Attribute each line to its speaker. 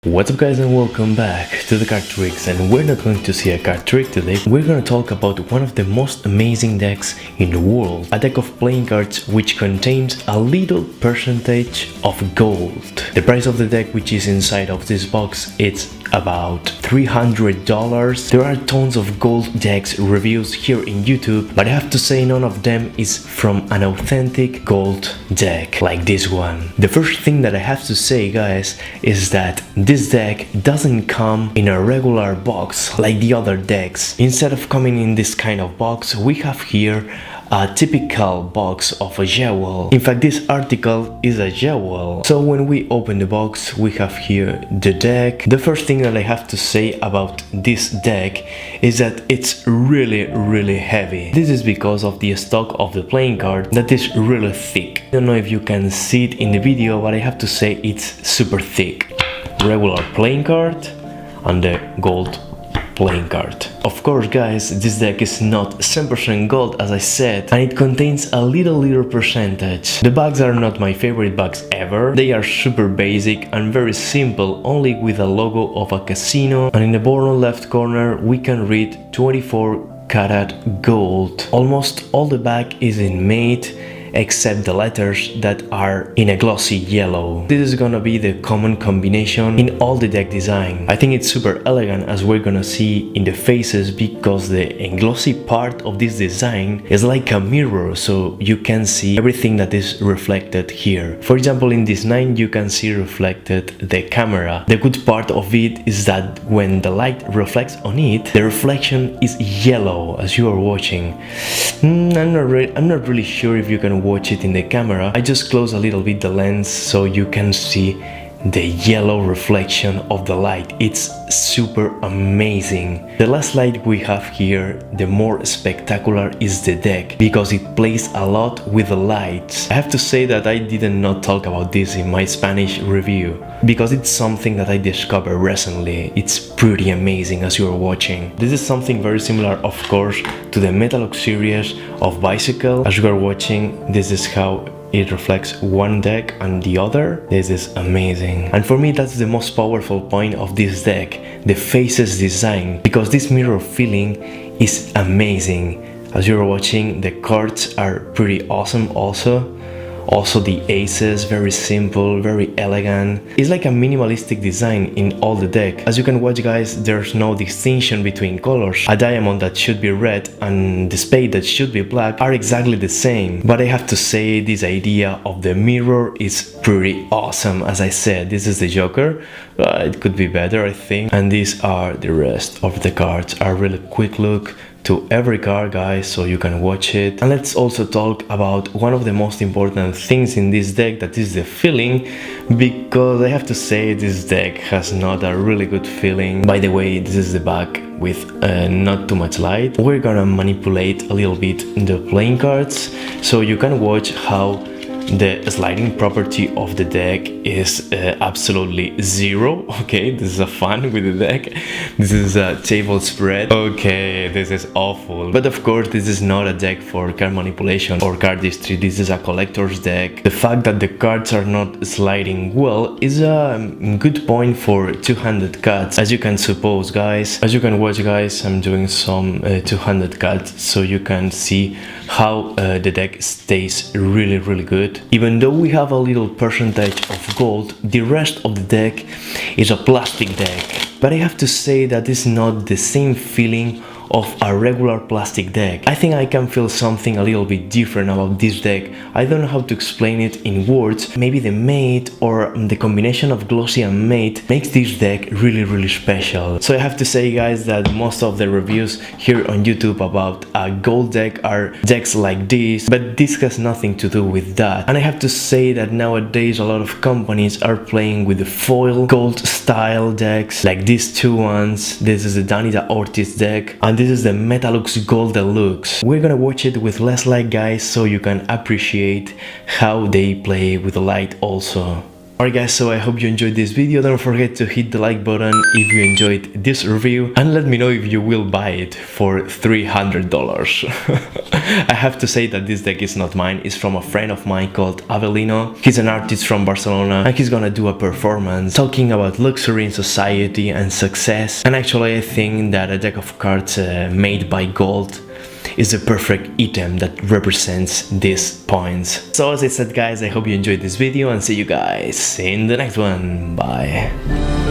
Speaker 1: What's up guys and welcome back to the card tricks, and we're not going to see a card trick today. We're going to talk about one of the most amazing decks in the world, a deck of playing cards which contains a little percentage of gold. The price of the deck which is inside of this box, it's about $300. There are tons of gold decks reviews here in YouTube, but I have to say none of them is from an authentic gold deck like this one. The first thing that I have to say, guys, is that this deck doesn't come in a regular box like the other decks. Instead of coming in this kind of box, we have here a typical box of a jewel. In fact, this article is a jewel. So when we open the box, we have here the deck. The first thing that I have to say about this deck is that it's really heavy. This is because of the stock of the playing card that is really thick. I don't know if you can see it in the video, but I have to say it's super thick. Regular playing card and the gold playing card. Of course, guys, this deck is not 100% gold, as I said, and it contains a little percentage. The bags are not my favorite bags ever. They are super basic and very simple, only with a logo of a casino, and in the bottom left corner we can read 24 karat gold. Almost all the bag is in matte, except the letters that are in a glossy yellow. This is gonna be the common combination in all the deck design. I think it's super elegant, as we're gonna see in the faces, because the glossy part of this design is like a mirror, so you can see everything that is reflected here. For example, in this 9 you can see reflected the camera. The good part of it is that when the light reflects on it, the reflection is yellow, as you are watching. I'm not really sure if you can watch it in the camera. I just close a little bit the lens so you can see the yellow reflection of the light. It's super amazing. The last light we have here, the more spectacular is the deck, because it plays a lot with the lights. I have to say that I did not talk about this in my Spanish review, because it's something that I discovered recently. It's pretty amazing, as you are watching. This is something very similar, of course, to the Metalux series of bicycle. As you are watching, this is how it reflects one deck and the other. This is amazing, and for me that's the most powerful point of this deck, the faces design, because this mirror feeling is amazing. As you're watching, the cards are pretty awesome also the aces, very simple, very elegant. It's like a minimalistic design in all the deck. As you can watch, guys, there's no distinction between colors. A diamond that should be red and the spade that should be black are exactly the same. But I have to say, this idea of the mirror is pretty awesome. As I said, this is the Joker. It could be better, I think. And these are the rest of the cards. A really quick look to every card, guys, so you can watch it. And let's also talk about one of the most important things in this deck, that is the feeling, because I have to say this deck has not a really good feeling. By the way, this is the back with not too much light. We're gonna manipulate a little bit the playing cards so you can watch how the sliding property of the deck is absolutely zero. Okay, this is a fun with the deck. This is a table spread. Okay, this is awful. But of course, this is not a deck for card manipulation or card history. This is a collector's deck. The fact that the cards are not sliding well is a good point for two-handed cuts, as you can suppose, guys. As you can watch, guys, I'm doing some two-handed cuts so you can see how the deck stays really good. Even though we have a little percentage of gold, the rest of the deck is a plastic deck. But I have to say that it's not the same feeling of a regular plastic deck. I think I can feel something a little bit different about this deck. I don't know how to explain it in words. Maybe the matte or the combination of glossy and matte makes this deck really special. So I have to say, guys, that most of the reviews here on YouTube about a gold deck are decks like this, but this has nothing to do with that. And I have to say that nowadays a lot of companies are playing with the foil gold style decks, like these two ones. This is the Danita Ortiz deck, and this is the Metalux Gold Deluxe. We're gonna watch it with less light, guys, so you can appreciate how they play with the light also. Alright guys, so I hope you enjoyed this video. Don't forget to hit the like button if you enjoyed this review, and let me know if you will buy it for $300. I have to say that this deck is not mine, it's from a friend of mine called Avelino. He's an artist from Barcelona and he's gonna do a performance talking about luxury in society and success. And actually I think that a deck of cards made by gold is the perfect item that represents these points. So as I said guys, I hope you enjoyed this video and see you guys in the next one. Bye.